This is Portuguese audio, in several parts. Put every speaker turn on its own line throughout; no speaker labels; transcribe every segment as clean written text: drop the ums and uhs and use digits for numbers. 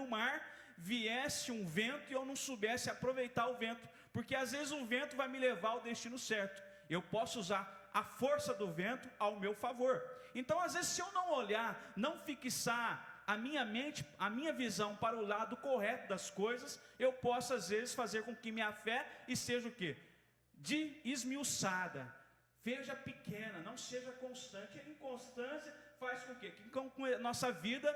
no mar, viesse um vento e eu não soubesse aproveitar o vento, porque às vezes o vento vai me levar ao destino certo. Eu posso usar a força do vento ao meu favor. Então às vezes, se eu não olhar, não fixar a minha mente, a minha visão para o lado correto das coisas, eu posso às vezes fazer com que minha fé seja o quê? Esmiuçada, veja pequena, não seja constante. A inconstância faz com que a nossa vida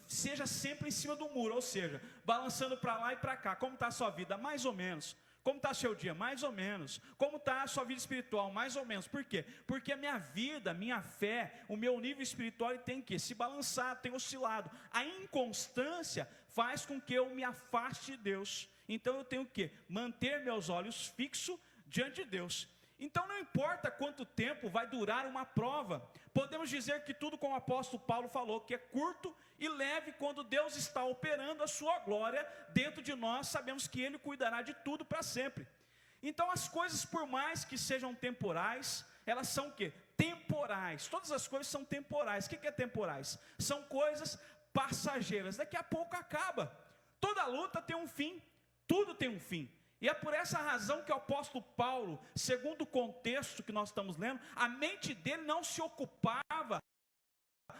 seja sempre em cima do muro, ou seja, balançando para lá e para cá. Como está a sua vida? Mais ou menos. Como está seu dia? Mais ou menos. Como está a sua vida espiritual? Mais ou menos. Por quê? Porque a minha vida, a minha fé, o meu nível espiritual ele tem que se balançar, tem oscilado. A inconstância faz com que eu me afaste de Deus. Então eu tenho que manter meus olhos fixos diante de Deus. Então não importa quanto tempo vai durar uma prova, podemos dizer que tudo, como o apóstolo Paulo falou, que é curto e leve. Quando Deus está operando a sua glória dentro de nós, sabemos que Ele cuidará de tudo para sempre. Então as coisas, por mais que sejam temporais, elas são o quê? Temporais. Todas as coisas são temporais. O que é temporais? São coisas passageiras, daqui a pouco acaba. Toda luta tem um fim, tudo tem um fim. E é por essa razão que o apóstolo Paulo, segundo o contexto que nós estamos lendo, a mente dele não se ocupava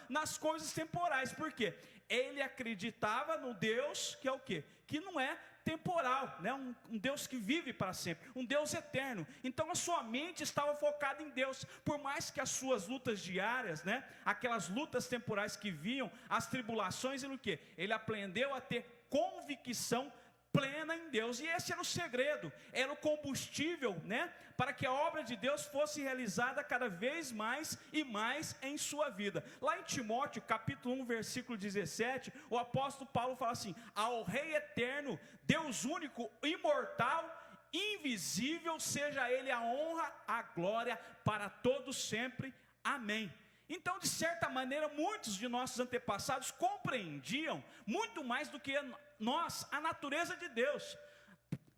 nas coisas temporais. Por quê? Ele acreditava no Deus que é o quê? Que não é temporal, né? um Deus que vive para sempre, um Deus eterno. Então a sua mente estava focada em Deus. Por mais que as suas lutas diárias, né? Aquelas lutas temporais que vinham, as tribulações, ele o quê? Ele aprendeu a ter convicção plena em Deus. E esse era o segredo, era o combustível, né, para que a obra de Deus fosse realizada cada vez mais e mais em sua vida. Lá em Timóteo, capítulo 1, versículo 17, o apóstolo Paulo fala assim: ao Rei eterno, Deus único, imortal, invisível, seja Ele a honra, a glória para todos sempre. Amém. Então, de certa maneira, muitos de nossos antepassados compreendiam muito mais do que nós a natureza de Deus,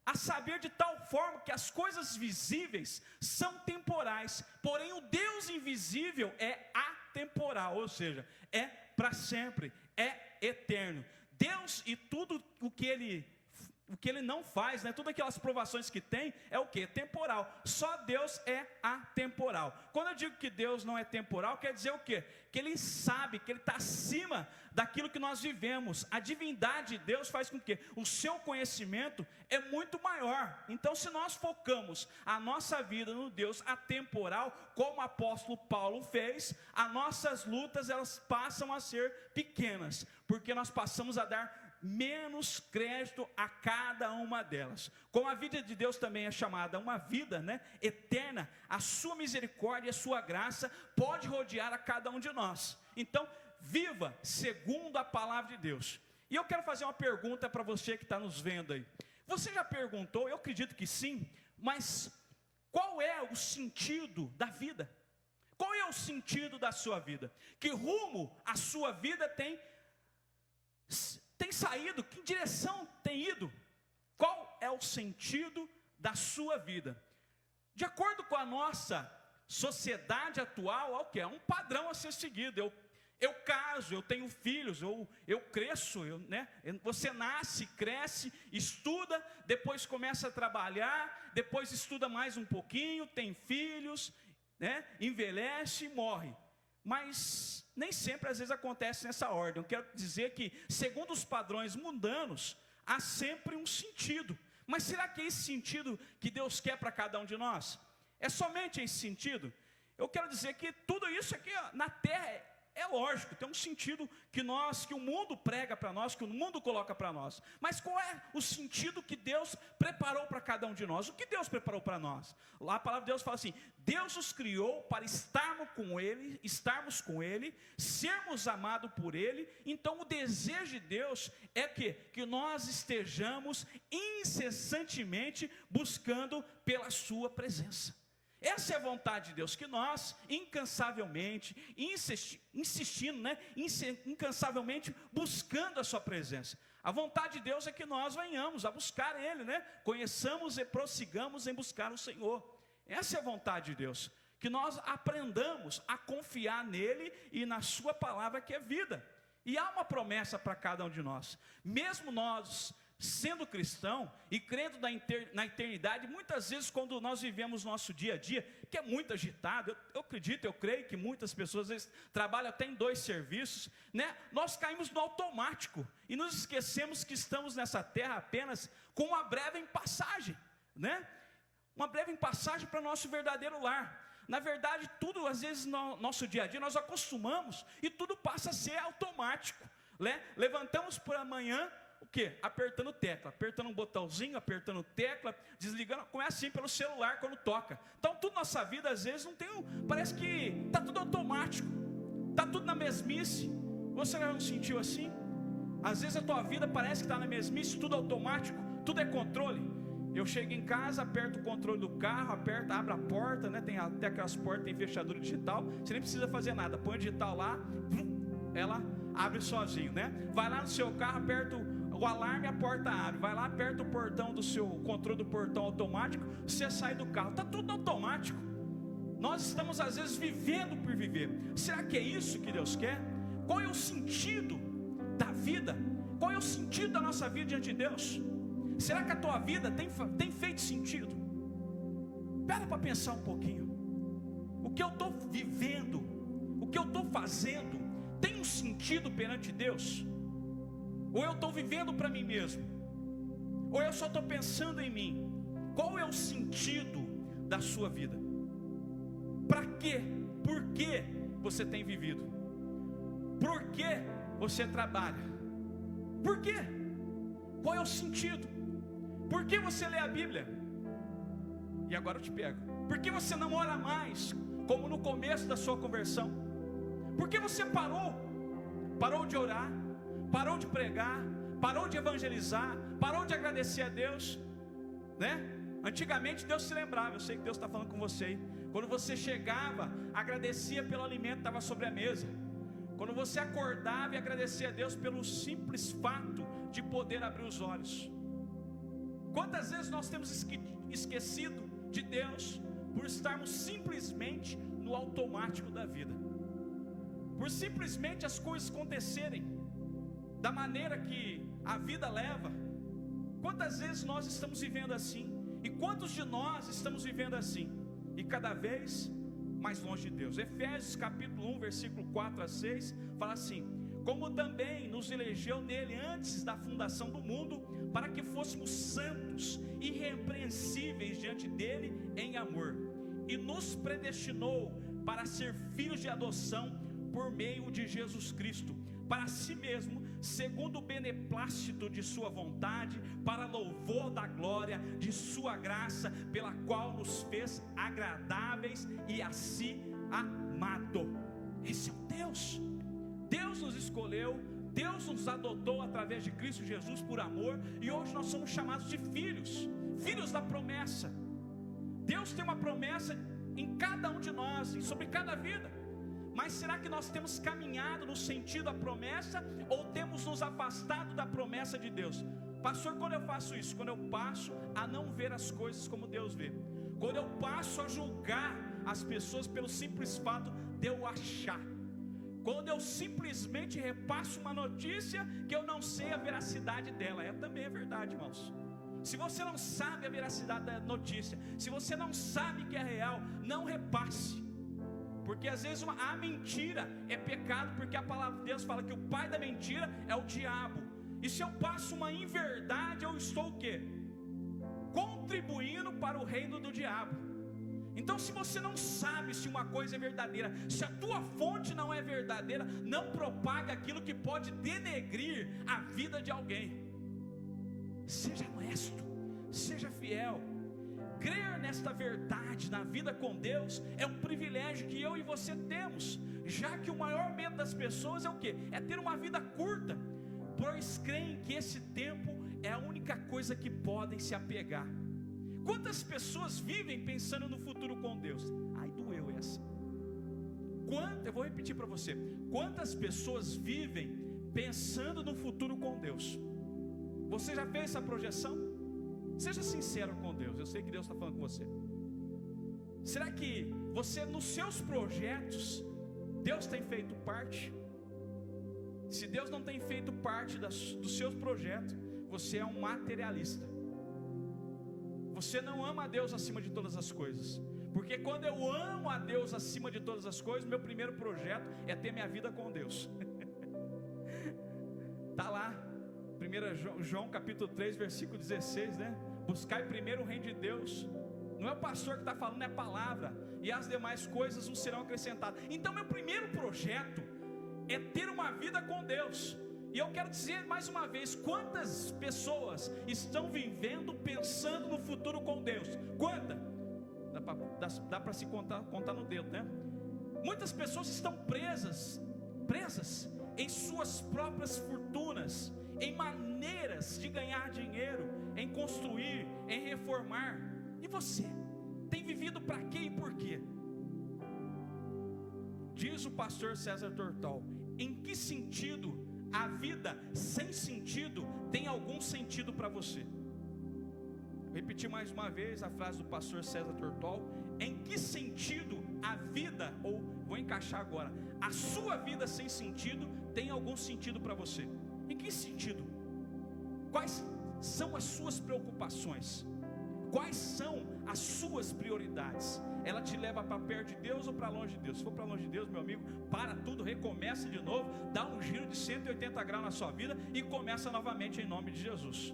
a saber, de tal forma que as coisas visíveis são temporais, porém o Deus invisível é atemporal, ou seja, é para sempre, é eterno. Deus, e tudo o que Ele não faz, né? Todas aquelas provações que tem, é o que? Temporal. Só Deus é atemporal. Quando eu digo que Deus não é temporal, quer dizer o quê? Que Ele sabe, que Ele está acima daquilo que nós vivemos. A divindade de Deus faz com que o seu conhecimento é muito maior. Então, se nós focamos a nossa vida no Deus atemporal, como o apóstolo Paulo fez, as nossas lutas, elas passam a ser pequenas, porque nós passamos a dar menos crédito a cada uma delas. Como a vida de Deus também é chamada uma vida, né, eterna, a sua misericórdia e a sua graça pode rodear a cada um de nós. Então, viva segundo a palavra de Deus. E eu quero fazer uma pergunta para você que está nos vendo aí. Você já perguntou? Eu acredito que sim, mas qual é o sentido da vida? Qual é o sentido da sua vida? Que rumo a sua vida tem saído? Que direção tem ido? Qual é o sentido da sua vida? De acordo com a nossa sociedade atual, é o que? É um padrão a ser seguido. Eu caso, eu tenho filhos, eu cresço, né? Você nasce, cresce, estuda, depois começa a trabalhar, depois estuda mais um pouquinho, tem filhos, né? Envelhece e morre. Mas nem sempre às vezes acontece nessa ordem. Eu quero dizer que, segundo os padrões mundanos, há sempre um sentido. Mas será que é esse sentido que Deus quer para cada um de nós? É somente esse sentido? Eu quero dizer que tudo isso aqui na terra é lógico, tem um sentido que o mundo prega para nós, que o mundo coloca para nós. Mas qual é o sentido que Deus preparou para cada um de nós? O que Deus preparou para nós? Lá a palavra de Deus fala assim: Deus os criou para estarmos com Ele, sermos amados por Ele. Então o desejo de Deus é que nós estejamos incessantemente buscando pela sua presença. Essa é a vontade de Deus, que nós incansavelmente, insistindo, né, incansavelmente buscando a sua presença. A vontade de Deus é que nós venhamos a buscar Ele, né? Conheçamos e prossigamos em buscar o Senhor. Essa é a vontade de Deus, que nós aprendamos a confiar nele e na sua palavra, que é vida. E há uma promessa para cada um de nós. Mesmo nós sendo cristão e crendo na eternidade, muitas vezes quando nós vivemos nosso dia a dia, que é muito agitado, eu acredito, eu creio que muitas pessoas às vezes trabalham até em 2 serviços, né? Nós caímos no automático e nos esquecemos que estamos nessa terra apenas com uma breve passagem, né? Uma breve passagem para o nosso verdadeiro lar. Na verdade, tudo às vezes no nosso dia a dia nós acostumamos e tudo passa a ser automático, né? Levantamos por amanhã, o quê? Apertando tecla, apertando um botãozinho, apertando tecla, desligando, começa assim pelo celular quando toca. Então tudo na nossa vida às vezes não tem, parece que está tudo automático, está tudo na mesmice. Você já não sentiu assim? Às vezes a tua vida parece que está na mesmice, tudo automático, tudo é controle. Eu chego em casa, aperto o controle do carro, abre a porta, né? Tem até aquelas portas, tem fechadura digital, você nem precisa fazer nada, põe o digital lá, ela abre sozinho, né? Vai lá no seu carro, aperta o alarme, a porta abre. Vai lá, aperta o portão do seu controle do portão automático, você sai do carro. Está tudo automático. Nós estamos às vezes vivendo por viver. Será que é isso que Deus quer? Qual é o sentido da vida? Qual é o sentido da nossa vida diante de Deus? Será que a tua vida tem feito sentido? Pera para pensar um pouquinho. O que eu estou vivendo, o que eu estou fazendo, tem um sentido perante Deus? Ou eu estou vivendo para mim mesmo? Ou eu só estou pensando em mim? Qual é o sentido da sua vida? Para quê? Por que você tem vivido? Por que você trabalha? Por quê? Qual é o sentido? Por que você lê a Bíblia? E agora eu te pego. Por que você não ora mais, como no começo da sua conversão? Por que você parou de orar, parou de pregar, parou de evangelizar, parou de agradecer a Deus, né? Antigamente Deus se lembrava, eu sei que Deus está falando com você aí. Quando você chegava, agradecia pelo alimento que estava sobre a mesa. Quando você acordava e agradecia a Deus pelo simples fato de poder abrir os olhos. Quantas vezes nós temos esquecido de Deus por estarmos simplesmente no automático da vida, por simplesmente as coisas acontecerem da maneira que a vida leva? Quantas vezes nós estamos vivendo assim? E quantos de nós estamos vivendo assim? E cada vez mais longe de Deus. Efésios capítulo 1, versículo 4 a 6, fala assim: como também nos elegeu nele antes da fundação do mundo, para que fôssemos santos, irrepreensíveis diante dele em amor, e nos predestinou para ser filhos de adoção por meio de Jesus Cristo, para si mesmo, segundo o beneplácito de sua vontade, para louvor da glória de sua graça, pela qual nos fez agradáveis e a si amado. Esse é o Deus. Deus nos escolheu, Deus nos adotou através de Cristo Jesus por amor, e hoje nós somos chamados de filhos, filhos da promessa. Deus tem uma promessa em cada um de nós e sobre cada vida. Mas será que nós temos caminhado no sentido da promessa, ou temos nos afastado da promessa de Deus? Pastor, quando eu faço isso? Quando eu passo a não ver as coisas como Deus vê, quando eu passo a julgar as pessoas pelo simples fato de eu achar, quando eu simplesmente repasso uma notícia que eu não sei a veracidade dela. Também é verdade, irmãos. Se você não sabe a veracidade da notícia, se você não sabe que é real, não repasse. Porque às vezes a mentira é pecado, porque a palavra de Deus fala que o pai da mentira é o diabo. E se eu passo uma inverdade, eu estou o quê? Contribuindo para o reino do diabo. Então, se você não sabe se uma coisa é verdadeira, se a tua fonte não é verdadeira, não propaga aquilo que pode denegrir a vida de alguém. Seja honesto, seja fiel. Crer nesta verdade na vida com Deus é um privilégio que eu e você temos, já que o maior medo das pessoas é o quê? É ter uma vida curta, pois creem que esse tempo é a única coisa que podem se apegar. Quantas pessoas vivem pensando no futuro com Deus? Ai, doeu essa. Eu vou repetir para você. Quantas pessoas vivem pensando no futuro com Deus? Você já fez essa projeção? Seja sincero com Deus, eu sei que Deus está falando com você. Será que você, nos seus projetos, Deus tem feito parte? Se Deus não tem feito parte dos seus projetos, você é um materialista. Você não ama a Deus acima de todas as coisas. Porque quando eu amo a Deus acima de todas as coisas, meu primeiro projeto é ter minha vida com Deus. Está lá, 1 João capítulo 3, versículo 16, né? Buscai primeiro o reino de Deus. Não é o pastor que está falando, é a palavra. E as demais coisas não serão acrescentadas. Então meu primeiro projeto é ter uma vida com Deus. E eu quero dizer mais uma vez, quantas pessoas estão vivendo pensando no futuro com Deus? Quantas? Dá para se contar no dedo, né? Muitas pessoas estão presas em suas próprias fortunas, em maneiras de ganhar dinheiro, em construir, em reformar. E você tem vivido para quê e por quê? Diz o pastor César Tortal: em que sentido a vida sem sentido tem algum sentido para você? Vou repetir mais uma vez a frase do pastor César Tortal: em que sentido a vida, ou vou encaixar agora, a sua vida sem sentido tem algum sentido para você? Em que sentido? Quais são as suas preocupações? Quais são as suas prioridades? Ela te leva para perto de Deus ou para longe de Deus? Se for para longe de Deus, meu amigo, para tudo, recomeça de novo, dá um giro de 180 graus na sua vida e começa novamente em nome de Jesus.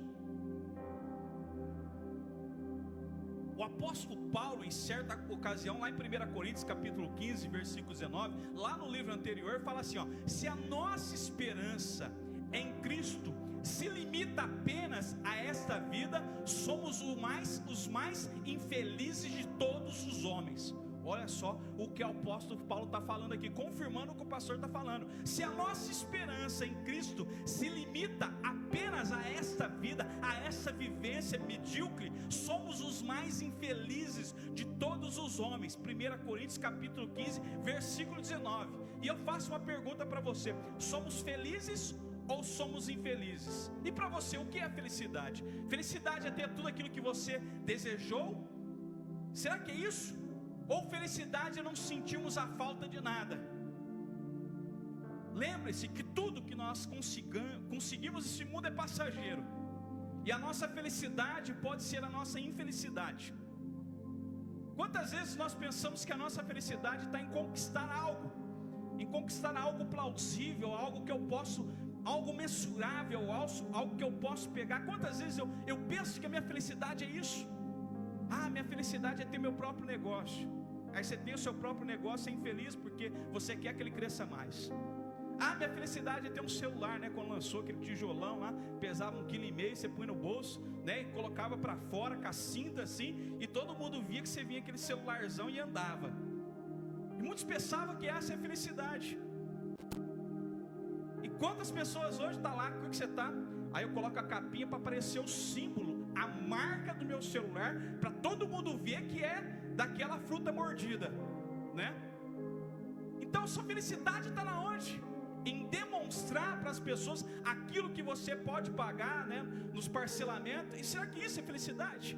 O apóstolo Paulo, em certa ocasião, lá em 1 Coríntios capítulo 15, versículo 19, lá no livro anterior, fala assim, ó: se a nossa esperança em Cristo se limita apenas a esta vida, somos os mais infelizes de todos os homens. Olha só o que o apóstolo Paulo está falando aqui, confirmando o que o pastor está falando. Se a nossa esperança em Cristo se limita apenas a esta vida, a essa vivência medíocre, somos os mais infelizes de todos os homens. 1 Coríntios capítulo 15, versículo 19. E eu faço uma pergunta para você: somos felizes ou somos infelizes? E para você, o que é felicidade? Felicidade é ter tudo aquilo que você desejou? Será que é isso? Ou felicidade é não sentirmos a falta de nada? Lembre-se que tudo que nós conseguimos nesse mundo é passageiro. E a nossa felicidade pode ser a nossa infelicidade. Quantas vezes nós pensamos que a nossa felicidade está em conquistar algo? Em conquistar algo plausível, algo que eu posso, algo mensurável, algo que eu posso pegar. Quantas vezes eu penso que a minha felicidade é isso? Ah, minha felicidade é ter meu próprio negócio. Aí você tem o seu próprio negócio, é infeliz porque você quer que ele cresça mais. Ah, minha felicidade é ter um celular, né? Quando lançou aquele tijolão lá, pesava 1,5 kg, você põe no bolso, né? E colocava para fora com a cinta assim, e todo mundo via que você vinha aquele celularzão e andava. E muitos pensavam que essa é a felicidade. E quantas pessoas hoje estão lá, como que você está? Aí eu coloco a capinha para aparecer o símbolo, a marca do meu celular, para todo mundo ver que é daquela fruta mordida, né? Então sua felicidade está na onde? Em demonstrar para as pessoas aquilo que você pode pagar, né, nos parcelamentos. E será que isso é felicidade?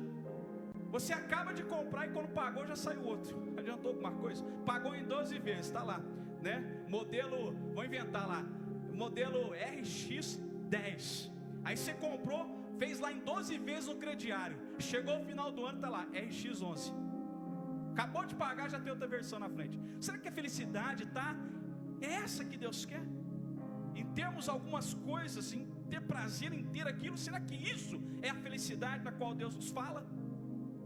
Você acaba de comprar e quando pagou já saiu outro. Adiantou alguma coisa? Pagou em 12 vezes, está lá, né? Modelo, vou inventar lá, modelo RX10. Aí você comprou, fez lá em 12 vezes no crediário. Chegou o final do ano, está lá, RX11. Acabou de pagar, já tem outra versão na frente. Será que a felicidade está? É essa que Deus quer? Em termos algumas coisas, em ter prazer em ter aquilo, será que isso é a felicidade na qual Deus nos fala?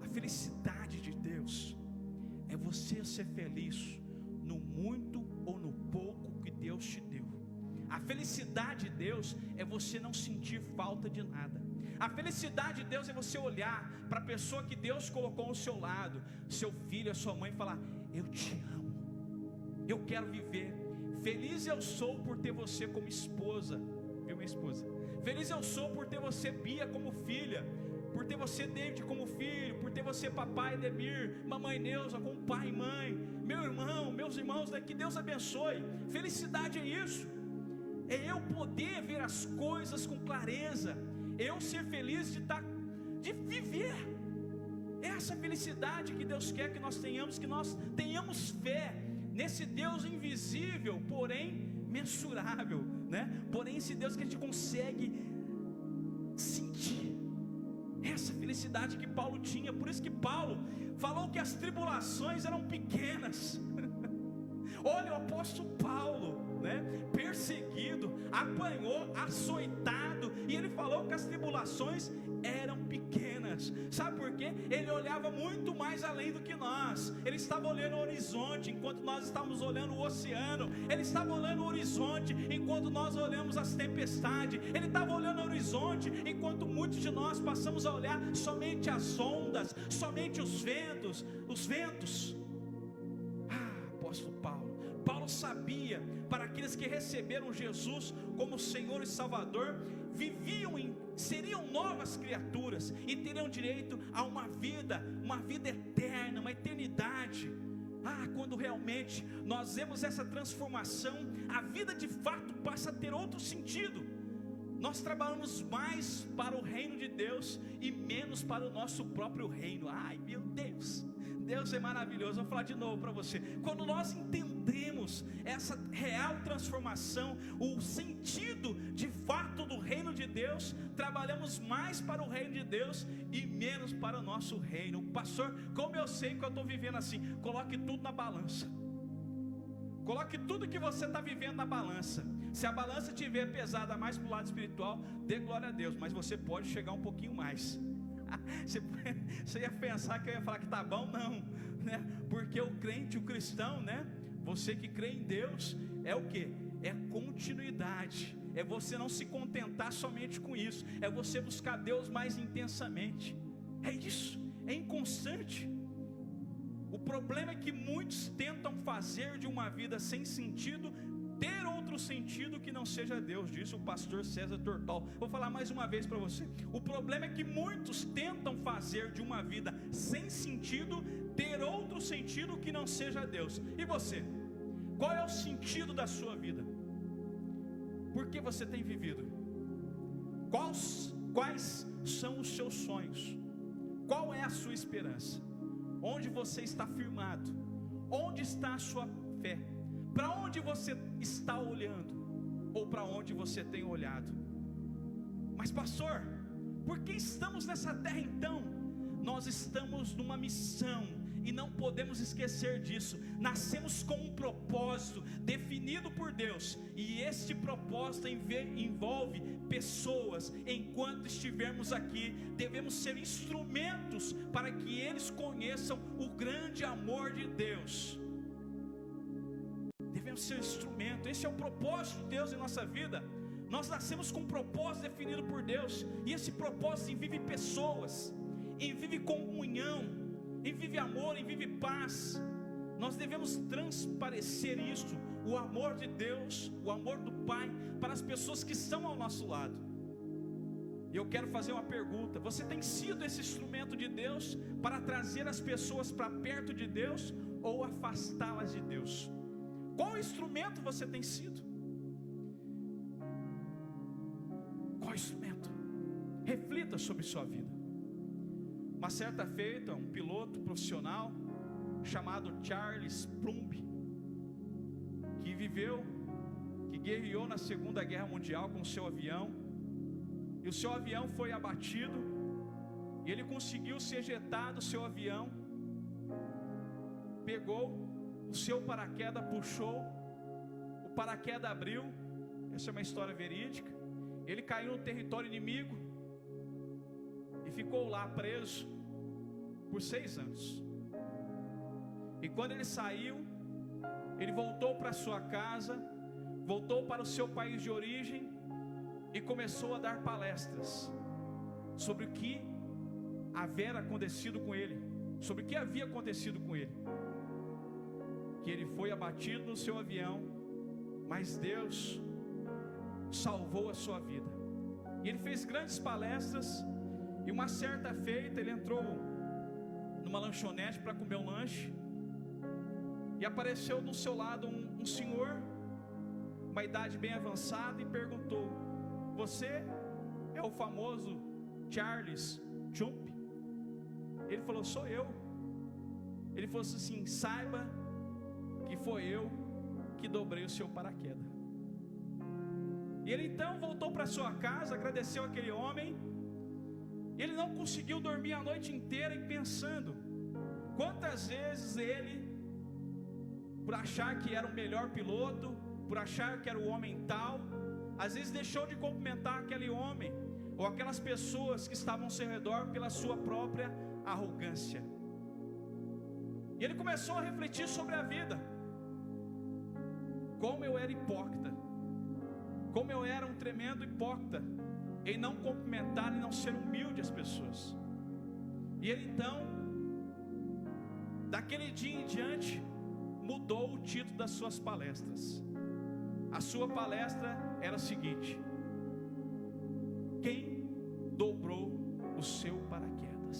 A felicidade de Deus é você ser feliz no muito ou no pouco que Deus te deu. A felicidade de Deus é você não sentir falta de nada. A felicidade de Deus é você olhar para a pessoa que Deus colocou ao seu lado, seu filho, a sua mãe, e falar: eu te amo, eu quero viver. Feliz eu sou por ter você como esposa, viu, minha esposa? Feliz eu sou por ter você, Bia, como filha, por ter você, David, como filho, por ter você, papai, Demir, mamãe Neuza, como pai e mãe, meu irmão, meus irmãos, né? Que Deus abençoe. Felicidade é isso, é eu poder ver as coisas com clareza, eu ser feliz de viver. Essa felicidade que Deus quer que nós tenhamos fé nesse Deus invisível, porém mensurável, né? Porém esse Deus que a gente consegue sentir essa felicidade que Paulo tinha. Por isso que Paulo falou que as tribulações eram pequenas. Olha o apóstolo Paulo, né? Perseguido, apanhou, açoitado, e ele falou que as tribulações eram pequenas. Sabe por quê? Ele olhava muito mais além do que nós. Ele estava olhando o horizonte enquanto nós estávamos olhando o oceano. Ele estava olhando o horizonte enquanto nós olhamos as tempestades. Ele estava olhando o horizonte enquanto muitos de nós passamos a olhar somente as ondas, somente os ventos. Apóstolo Paulo sabia, para aqueles que receberam Jesus como Senhor e Salvador, seriam novas criaturas e teriam direito a uma vida eterna, uma eternidade. Quando realmente nós vemos essa transformação, a vida de fato passa a ter outro sentido. Nós trabalhamos mais para o reino de Deus e menos para o nosso próprio reino. Ai meu Deus, Deus é maravilhoso. Vou falar de novo para você. Quando nós entendemos essa real transformação, o sentido de fato do reino de Deus, trabalhamos mais para o reino de Deus e menos para o nosso reino. Pastor, como eu sei que eu estou vivendo assim? Coloque tudo na balança. Coloque tudo que você está vivendo na balança. Se a balança estiver pesada mais para o lado espiritual, dê glória a Deus, mas você pode chegar um pouquinho mais. Você ia pensar que eu ia falar que tá bom, não, né? Porque o crente, o cristão, né? Você que crê em Deus, é o que? É continuidade. É você não se contentar somente com isso, é você buscar Deus mais intensamente. É isso, é inconstante. O problema é que muitos tentam fazer de uma vida sem sentido ter outro sentido que não seja Deus, disse o pastor César Tortol. Vou falar mais uma vez para você. O problema é que muitos tentam fazer de uma vida sem sentido ter outro sentido que não seja Deus. E você? Qual é o sentido da sua vida? Por que você tem vivido? Quais são os seus sonhos? Qual é a sua esperança? Onde você está firmado? Onde está a sua fé? Para onde você está olhando? Ou para onde você tem olhado? Mas pastor, por que estamos nessa terra então? Nós estamos numa missão e não podemos esquecer disso. Nascemos com um propósito definido por Deus, e este propósito envolve pessoas. Enquanto estivermos aqui, devemos ser instrumentos para que eles conheçam o grande amor de Deus. Devemos ser instrumento. Esse é o propósito de Deus em nossa vida. Nós nascemos com um propósito definido por Deus, e esse propósito envolve pessoas, envolve comunhão, envolve amor, envolve paz. Nós devemos transparecer isso, o amor de Deus, o amor do Pai, para as pessoas que estão ao nosso lado. E eu quero fazer uma pergunta: você tem sido esse instrumento de Deus para trazer as pessoas para perto de Deus ou afastá-las de Deus? Qual instrumento você tem sido? Qual instrumento? Reflita sobre sua vida. Uma certa feita, um piloto profissional chamado Charles Plumb, que guerreou na Segunda Guerra Mundial com o seu avião, e o seu avião foi abatido, e ele conseguiu se ejetar do seu avião, pegou o seu paraquedas, puxou, o paraquedas abriu. Essa é uma história verídica. Ele caiu no território inimigo e ficou lá preso por 6 anos. E quando ele saiu, ele voltou para sua casa, voltou para o seu país de origem e começou a dar palestras sobre o que havia acontecido com ele, sobre o que havia acontecido com ele. Que ele foi abatido no seu avião, mas Deus salvou a sua vida. E ele fez grandes palestras, e uma certa feita ele entrou numa lanchonete para comer um lanche, e apareceu do seu lado um senhor, uma idade bem avançada, e perguntou: você é o famoso Charles Plumb? Ele falou: sou eu. Ele falou assim: saiba que foi eu que dobrei o seu paraquedas. E ele então voltou para sua casa, agradeceu aquele homem. Ele não conseguiu dormir a noite inteira e pensando quantas vezes ele, por achar que era o melhor piloto, por achar que era o homem tal, às vezes deixou de cumprimentar aquele homem ou aquelas pessoas que estavam ao seu redor pela sua própria arrogância. E ele começou a refletir sobre a vida. Como eu era hipócrita, como eu era um tremendo hipócrita em não cumprimentar e não ser humilde às pessoas. E ele então, daquele dia em diante, mudou o título das suas palestras. A sua palestra era a seguinte: quem dobrou o seu paraquedas?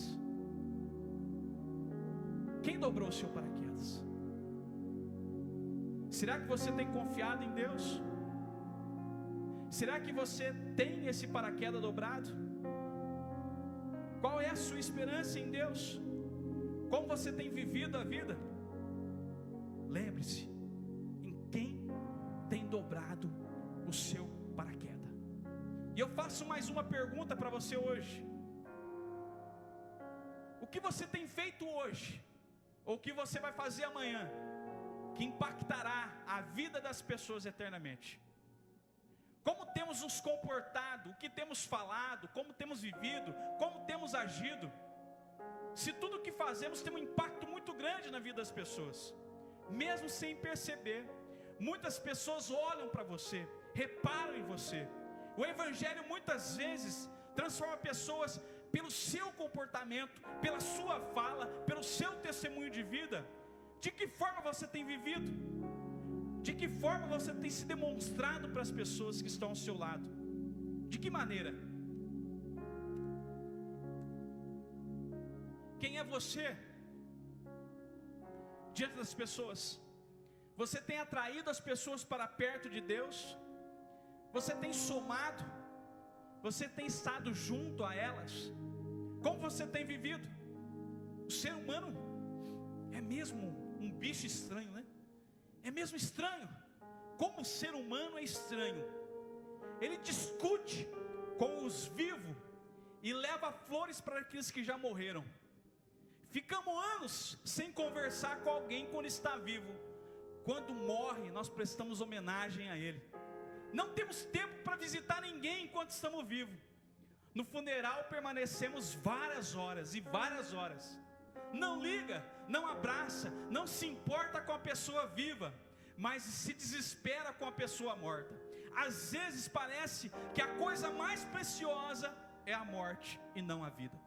Quem dobrou o seu paraquedas? Será que você tem confiado em Deus? Será que você tem esse paraquedas dobrado? Qual é a sua esperança em Deus? Como você tem vivido a vida? Lembre-se, em quem tem dobrado o seu paraquedas. E eu faço mais uma pergunta para você hoje. O que você tem feito hoje, ou o que você vai fazer amanhã, que impactará a vida das pessoas eternamente? Como temos nos comportado, o que temos falado, como temos vivido, como temos agido? Se tudo o que fazemos tem um impacto muito grande na vida das pessoas, mesmo sem perceber. Muitas pessoas olham para você, reparam em você. O Evangelho muitas vezes transforma pessoas pelo seu comportamento, pela sua fala, pelo seu testemunho de vida. De que forma você tem vivido? De que forma você tem se demonstrado para as pessoas que estão ao seu lado? De que maneira? Quem é você diante das pessoas? Você tem atraído as pessoas para perto de Deus? Você tem somado? Você tem estado junto a elas? Como você tem vivido? O ser humano é mesmo um bicho estranho, né? É mesmo estranho. Como o ser humano é estranho. Ele discute com os vivos e leva flores para aqueles que já morreram. Ficamos anos sem conversar com alguém quando está vivo. Quando morre, nós prestamos homenagem a ele. Não temos tempo para visitar ninguém enquanto estamos vivos. No funeral permanecemos várias horas e várias horas. Não liga, não abraça, não se importa com a pessoa viva, mas se desespera com a pessoa morta. Às vezes parece que a coisa mais preciosa é a morte e não a vida.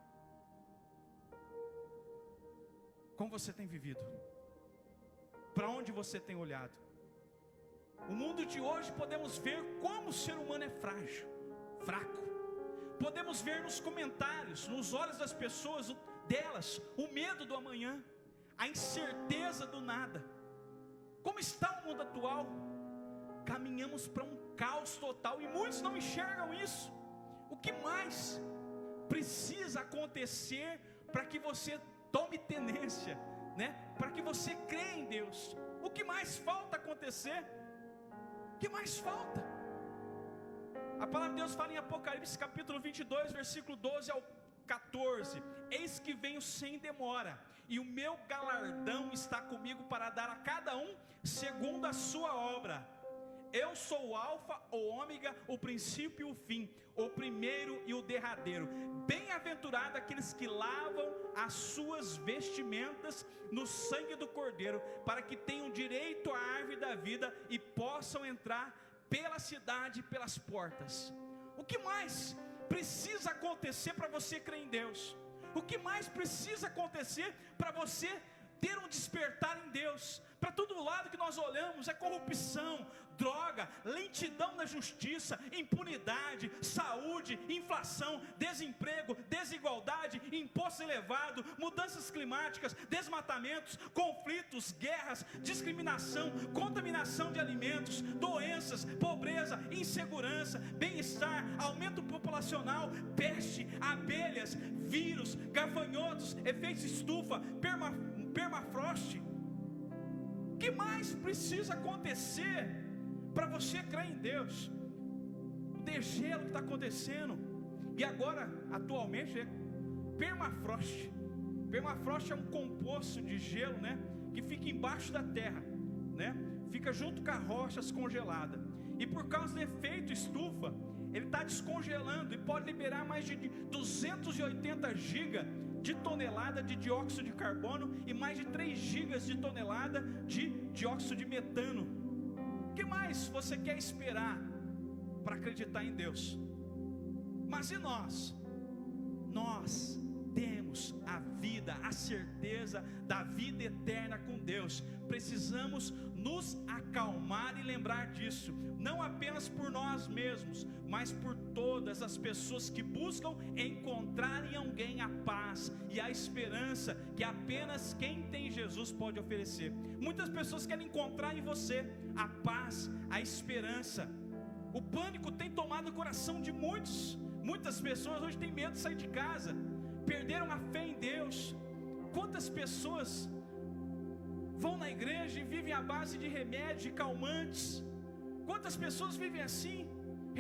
Como você tem vivido? Para onde você tem olhado? O mundo de hoje podemos ver como o ser humano é frágil, fraco. Podemos ver nos comentários, nos olhos das pessoas, delas, o medo do amanhã, a incerteza do nada. Como está o mundo atual? Caminhamos para um caos total e muitos não enxergam isso. O que mais precisa acontecer para que você tome tenência, né? Para que você creia em Deus? O que mais falta acontecer? O que mais falta? A palavra de Deus fala em Apocalipse capítulo 22, versículo 12 ao 14: eis que venho sem demora, e o meu galardão está comigo para dar a cada um segundo a sua obra. Eu sou o alfa, o ômega, o princípio e o fim, o primeiro e o derradeiro. Bem-aventurado aqueles que lavam as suas vestimentas no sangue do Cordeiro, para que tenham direito à árvore da vida e possam entrar pela cidade e pelas portas. O que mais precisa acontecer para você crer em Deus? O que mais precisa acontecer para você ter um despertar em Deus? Para todo lado que nós olhamos é corrupção, droga, lentidão na justiça, impunidade, saúde, inflação, desemprego, desigualdade, imposto elevado, mudanças climáticas, desmatamentos, conflitos, guerras, discriminação, contaminação de alimentos, doenças, pobreza, insegurança, bem-estar, aumento populacional, peste, abelhas, vírus, gafanhotos, efeitos estufa, permafrost. O que mais precisa acontecer para você crer em Deus? degelo que está acontecendo. E agora, atualmente, é permafrost. Permafrost é um composto de gelo, né, que fica embaixo da terra, né, fica junto com a rochas congelada. E por causa do efeito estufa, ele está descongelando e pode liberar mais de 280 gigas de tonelada de dióxido de carbono e mais de 3 gigas de tonelada de dióxido de metano. O que mais você quer esperar para acreditar em Deus? Mas e nós? Nós temos a vida, a certeza da vida eterna com Deus. Precisamos nos acalmar e lembrar disso, não apenas por nós mesmos, mas por todas as pessoas que buscam encontrar em alguém a paz e a esperança que apenas quem tem Jesus pode oferecer. Muitas pessoas querem encontrar em você a paz, a esperança. O pânico tem tomado o coração de muitas pessoas hoje têm medo de sair de casa, perderam a fé em Deus. Quantas pessoas vão na igreja e vivem à base de remédios e calmantes? Quantas pessoas vivem assim?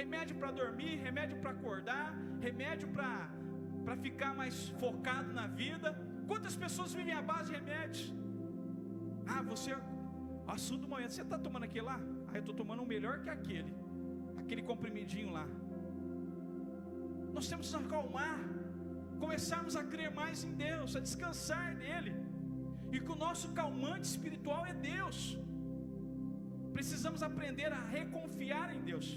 Remédio para dormir, remédio para acordar, remédio para ficar mais focado na vida. Quantas pessoas vivem à base de remédios? Assunto do momento, você está tomando aquele lá? Eu estou tomando um melhor que aquele comprimidinho lá. Nós temos que nos acalmar, começarmos a crer mais em Deus, a descansar nele, e que o nosso calmante espiritual é Deus. Precisamos aprender a reconfiar em Deus.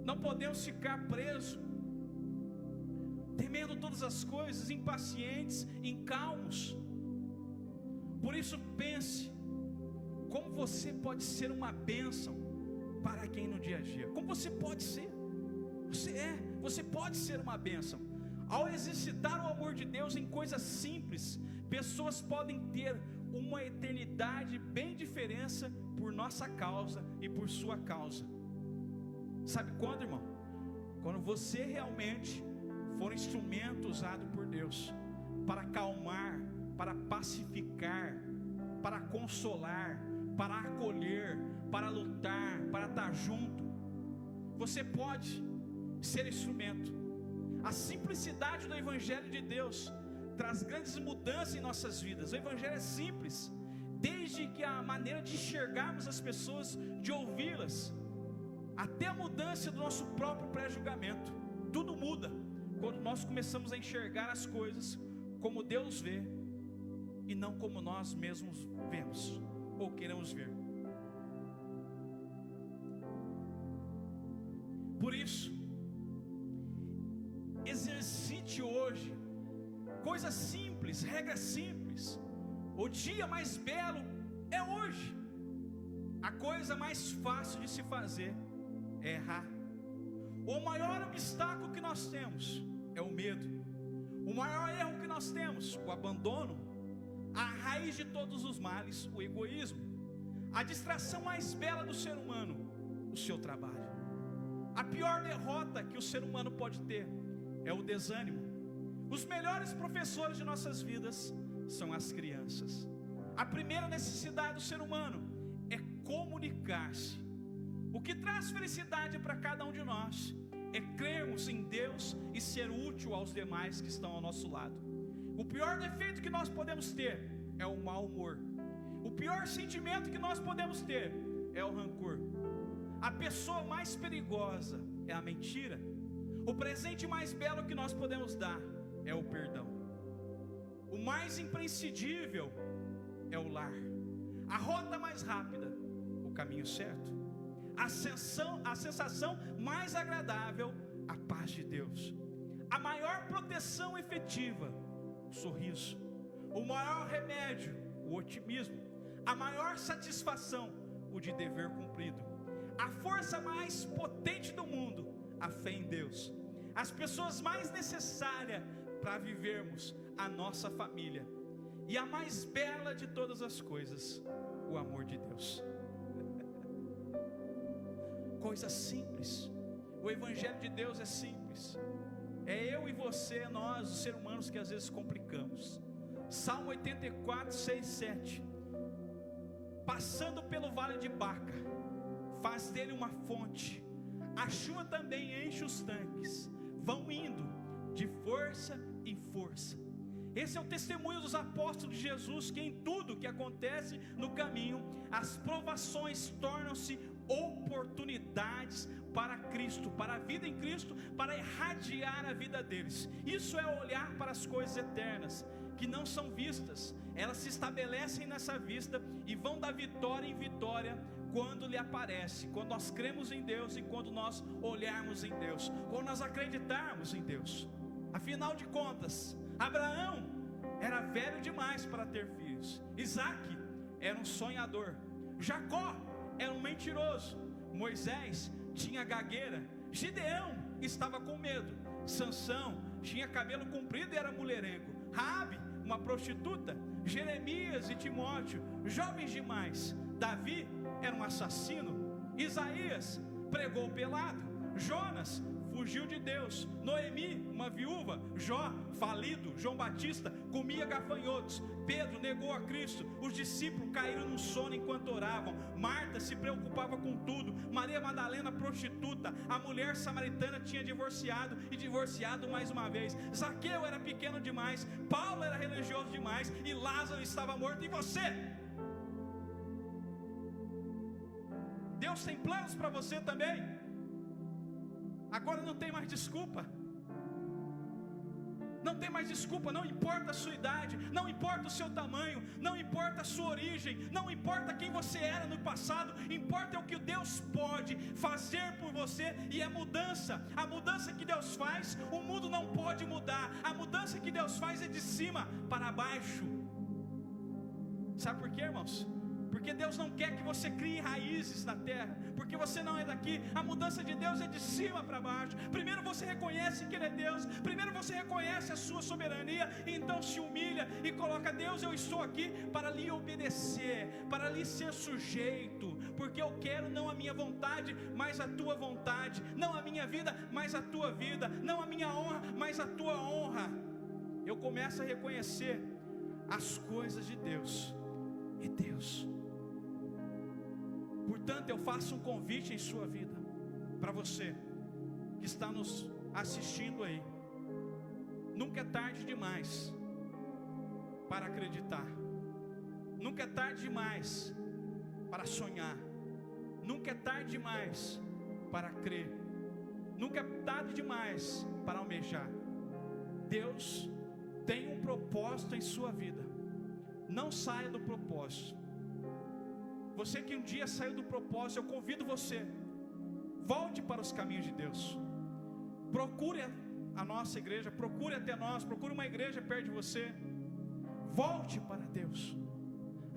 Não podemos ficar presos, temendo todas as coisas, impacientes, incalmos. Por isso pense, como você pode ser uma bênção para quem no dia a dia? Como você pode ser? Você pode ser uma bênção. Ao exercitar o amor de Deus em coisas simples, pessoas podem ter uma eternidade bem diferente por nossa causa e por sua causa. Sabe quando, irmão? Quando você realmente for um instrumento usado por Deus para acalmar, para pacificar, para consolar, para acolher, para lutar, para estar junto. Você pode ser instrumento. A simplicidade do Evangelho de Deus traz grandes mudanças em nossas vidas. O Evangelho é simples, desde que a maneira de enxergarmos as pessoas, de ouvi-las, até a mudança do nosso próprio pré-julgamento. Tudo muda quando nós começamos a enxergar as coisas como Deus vê e não como nós mesmos vemos ou queremos ver. Por isso, exercite hoje coisas simples, regras simples. O dia mais belo é hoje. A coisa mais fácil de se fazer é errar. O maior obstáculo que nós temos é o medo. O maior erro que nós temos, o abandono. A raiz de todos os males, o egoísmo. A distração mais bela do ser humano, o seu trabalho. A pior derrota que o ser humano pode ter é o desânimo. Os melhores professores de nossas vidas são as crianças. A primeira necessidade do ser humano é comunicar-se. O que traz felicidade para cada um de nós é crermos em Deus e ser útil aos demais que estão ao nosso lado. O pior defeito que nós podemos ter é o mau humor. O pior sentimento que nós podemos ter é o rancor. A pessoa mais perigosa é a mentira. O presente mais belo que nós podemos dar é o perdão. O mais imprescindível é o lar. A rota mais rápida, o caminho certo. A sensação mais agradável, a paz de Deus. A maior proteção efetiva, o sorriso. O maior remédio, o otimismo. A maior satisfação, o de dever cumprido. A força mais potente do mundo, a fé em Deus. As pessoas mais necessárias para vivermos a nossa família. E a mais bela de todas as coisas, o amor de Deus. Coisa simples. O Evangelho de Deus é simples. É eu e você, nós, os seres humanos, que às vezes complicamos. Salmo 84, 6, 7. Passando pelo vale de Baca, faz dele uma fonte, A chuva também enche os tanques, vão indo de força em força. Esse é o testemunho dos apóstolos de Jesus, que em tudo que acontece no caminho, as provações tornam-se oportunidades para Cristo, para a vida em Cristo, para irradiar a vida deles. Isso é olhar para as coisas eternas, que não são vistas, elas se estabelecem nessa vista e vão da vitória em vitória quando lhe aparece, quando nós cremos em Deus e quando nós olharmos em Deus, quando nós acreditarmos em Deus. Afinal de contas, Abraão era velho demais para ter filhos, Isaque era um sonhador, Jacó era um mentiroso, Moisés tinha gagueira, Gideão estava com medo, Sansão tinha cabelo comprido e era mulherengo, Raabe, uma prostituta, Jeremias e Timóteo, jovens demais, Davi era um assassino, Isaías pregou pelado, Jonas fugiu de Deus, Noemi, uma viúva, Jó, falido, João Batista comia gafanhotos, Pedro negou a Cristo, os discípulos caíram no sono enquanto oravam, Marta se preocupava com tudo, Maria Madalena prostituta, a mulher samaritana tinha divorciado e divorciado mais uma vez, Zaqueu era pequeno demais, Paulo era religioso demais e Lázaro estava morto. E você? Deus tem planos para você também. Agora não tem mais desculpa. Não tem mais desculpa, não importa a sua idade, não importa o seu tamanho, não importa a sua origem, não importa quem você era no passado, importa o que Deus pode fazer por você. E a mudança que Deus faz, o mundo não pode mudar. A mudança que Deus faz é de cima para baixo. Sabe por quê, irmãos? Porque Deus não quer que você crie raízes na terra, porque você não é daqui. A mudança de Deus é de cima para baixo. Primeiro você reconhece que Ele é Deus, primeiro você reconhece a sua soberania, e então se humilha e coloca: Deus, eu estou aqui para lhe obedecer, para lhe ser sujeito, porque eu quero não a minha vontade, mas a tua vontade, não a minha vida, mas a tua vida, não a minha honra, mas a tua honra. Eu começo a reconhecer as coisas de Deus e Deus. Portanto, eu faço um convite em sua vida, para você que está nos assistindo aí. Nunca é tarde demais para acreditar, nunca é tarde demais para sonhar, nunca é tarde demais para crer, nunca é tarde demais para almejar. Deus tem um propósito em sua vida. Não saia do propósito. Você que um dia saiu do propósito, eu convido você: volte para os caminhos de Deus. Procure a nossa igreja, procure até nós, procure uma igreja perto de você. Volte para Deus.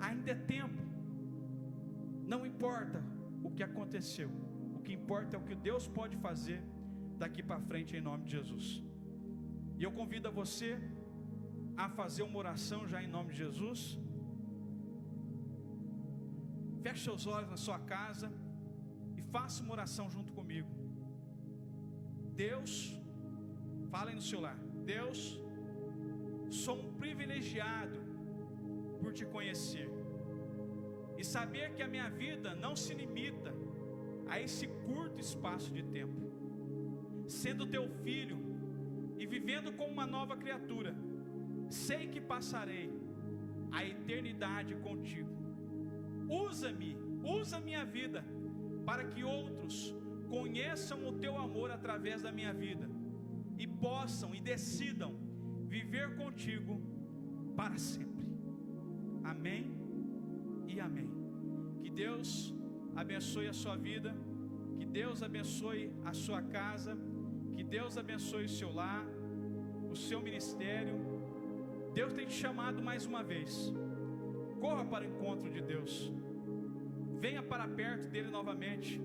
Ainda é tempo. Não importa o que aconteceu, o que importa é o que Deus pode fazer daqui para frente, em nome de Jesus. E eu convido a você a fazer uma oração já em nome de Jesus. Feche seus olhos na sua casa e faça uma oração junto comigo. Deus, fala aí no seu lar: Deus, sou um privilegiado por te conhecer e saber que a minha vida não se limita a esse curto espaço de tempo. Sendo teu filho e vivendo como uma nova criatura, sei que passarei a eternidade contigo. Usa-me, usa minha vida, para que outros conheçam o teu amor através da minha vida e possam e decidam viver contigo para sempre. Amém e amém. Que Deus abençoe a sua vida, que Deus abençoe a sua casa, que Deus abençoe o seu lar, o seu ministério. Deus tem te chamado mais uma vez. Corra para o encontro de Deus. Venha para perto dele novamente.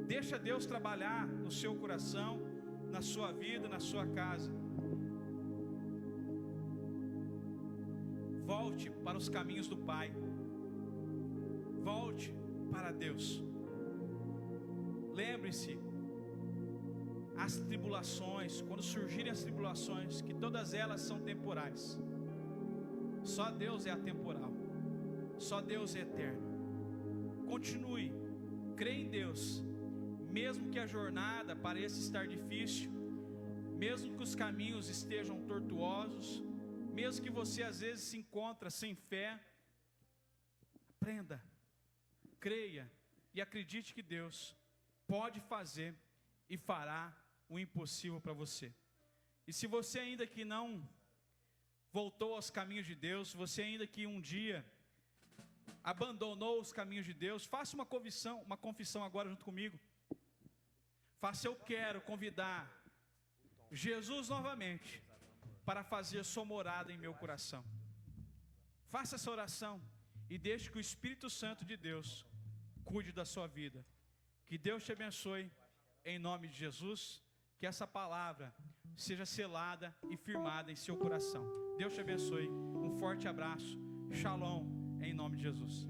Deixa Deus trabalhar no seu coração, na sua vida, na sua casa. Volte para os caminhos do Pai. Volte para Deus. Lembre-se, as tribulações, quando surgirem as tribulações, que todas elas são temporais. Só Deus é atemporal. Só Deus é eterno. Continue, crê em Deus, mesmo que a jornada pareça estar difícil, mesmo que os caminhos estejam tortuosos, mesmo que você às vezes se encontra sem fé, aprenda, creia e acredite que Deus pode fazer e fará o impossível para você. E se você ainda que não voltou aos caminhos de Deus, se você ainda que um dia abandonou os caminhos de Deus, faça uma confissão agora junto comigo. Faça: eu quero convidar Jesus novamente para fazer sua morada em meu coração. Faça essa oração e deixe que o Espírito Santo de Deus cuide da sua vida. Que Deus te abençoe em nome de Jesus. Que essa palavra seja selada e firmada em seu coração. Deus te abençoe. Um forte abraço. Shalom em nome de Jesus.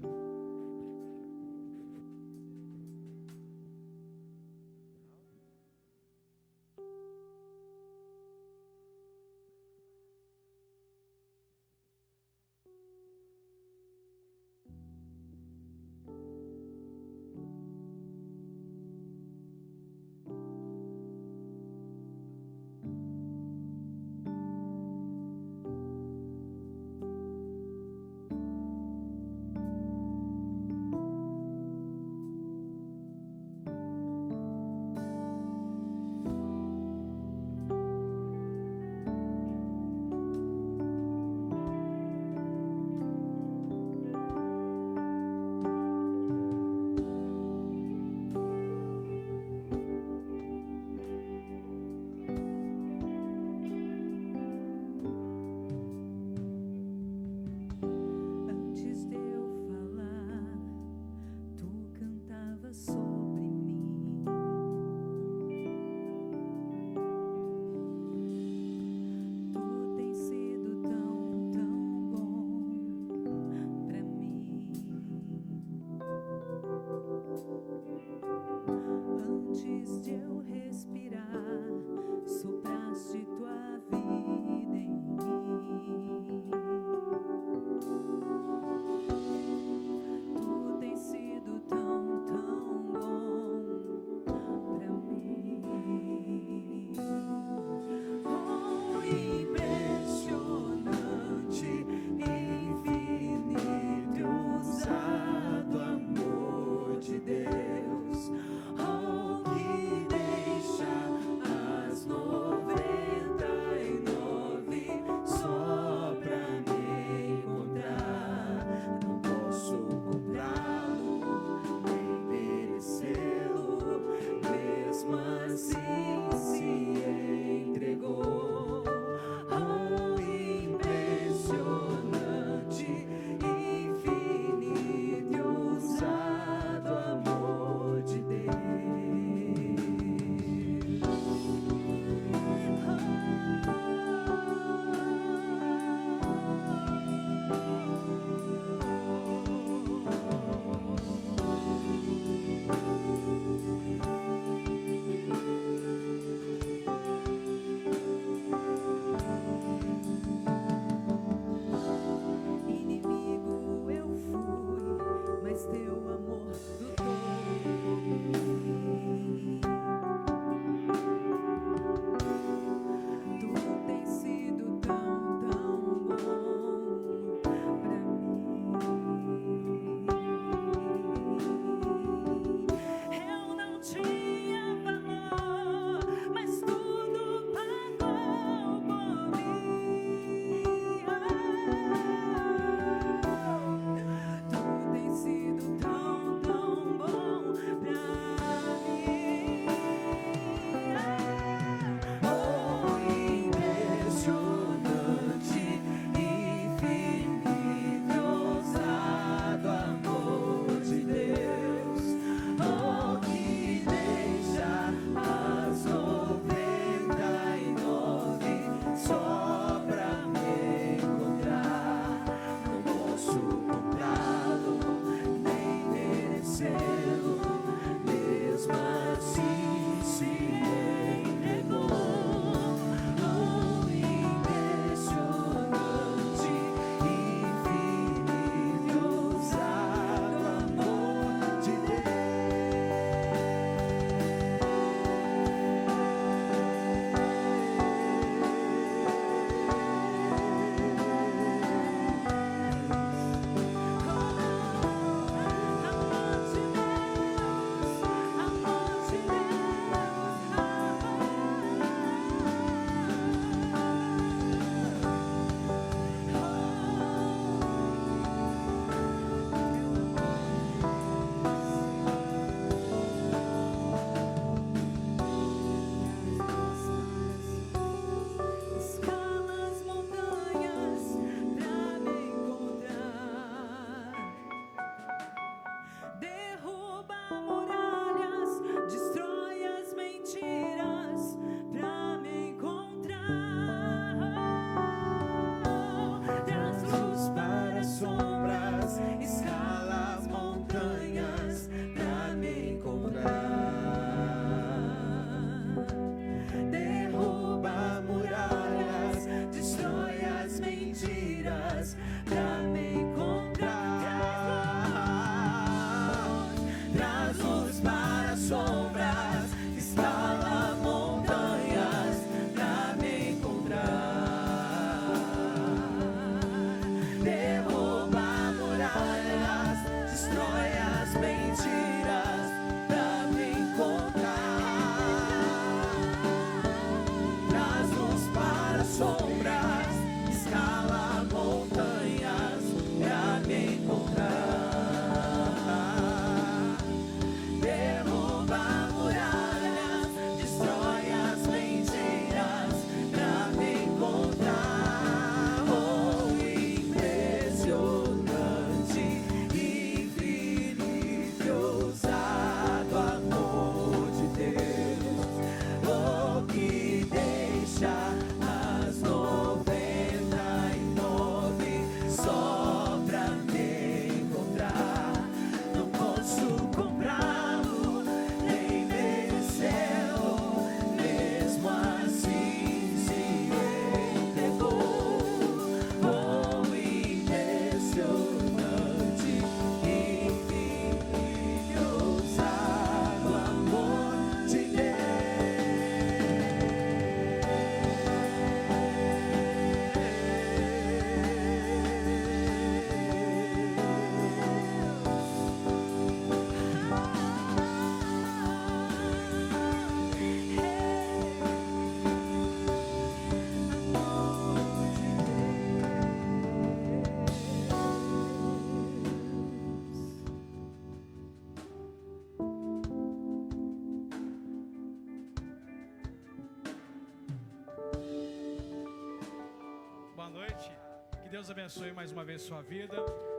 Deus abençoe mais uma vez sua vida.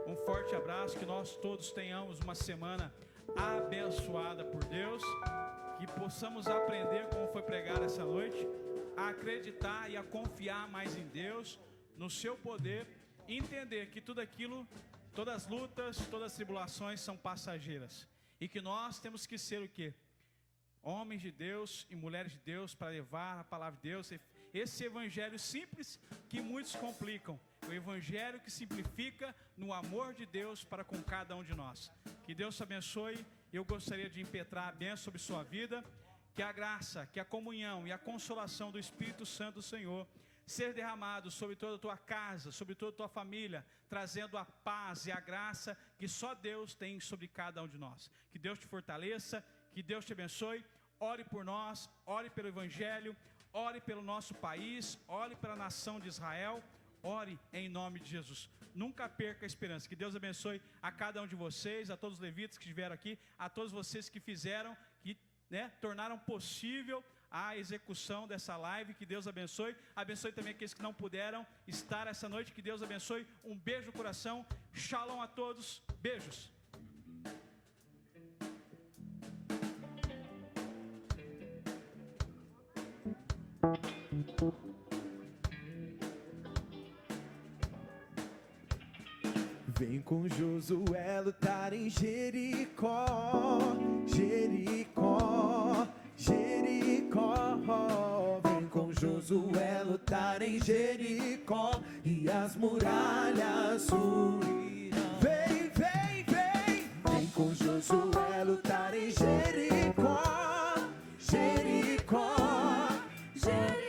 Um forte abraço, que nós todos tenhamos uma semana abençoada por Deus, que possamos aprender, como foi pregado essa noite, a acreditar e a confiar mais em Deus, no seu poder, e entender que tudo aquilo, todas as lutas, todas as tribulações são passageiras, e que nós temos que ser o quê? Homens de Deus e mulheres de Deus, para levar a palavra de Deus, esse evangelho simples que muitos complicam, o evangelho que simplifica no amor de Deus para com cada um de nós. Que Deus te abençoe. Eu gostaria de impetrar a bênção sobre sua vida, que a graça, que a comunhão e a consolação do Espírito Santo do Senhor ser derramado sobre toda a tua casa, sobre toda a tua família, trazendo a paz e a graça que só Deus tem sobre cada um de nós. Que Deus te fortaleça, que Deus te abençoe. Ore por nós, ore pelo evangelho, ore pelo nosso país, ore pela nação de Israel, ore em nome de Jesus. Nunca perca a esperança. Que Deus abençoe a cada um de vocês, a todos os levitas que estiveram aqui, a todos vocês que fizeram, que tornaram possível a execução dessa live. Que Deus abençoe. Abençoe também aqueles que não puderam estar essa noite. Que Deus abençoe. Um beijo no coração. Shalom a todos. Beijos.
Vem com Josué lutar em Jericó, Jericó, Jericó. Vem com Josué lutar em Jericó e as muralhas ruirão. Vem, vem, vem. Vem com Josué lutar em Jericó, Jericó, Jericó.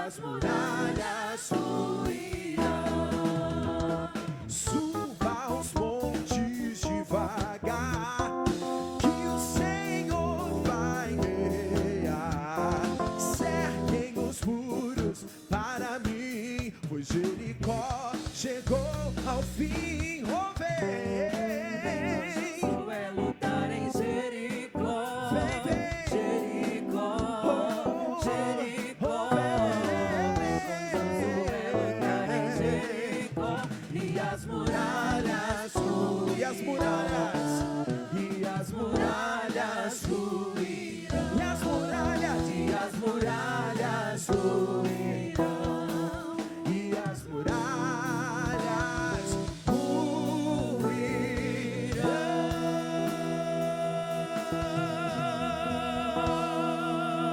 As muralhas ruirão. Suba aos montes devagar, que o Senhor vai guerrear. Cerquem os muros para mim, pois Jericó chegou ao fim. Oh, vem.
É lutar em Jericó.
Vem, vem.
Jericó, Jericó. E as muralhas ruirão.
E as muralhas,
E as muralhas ruirão.
e as muralhas,
E as muralhas ruirão.
e as muralhas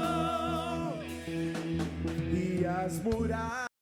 ruirão. E as muralhas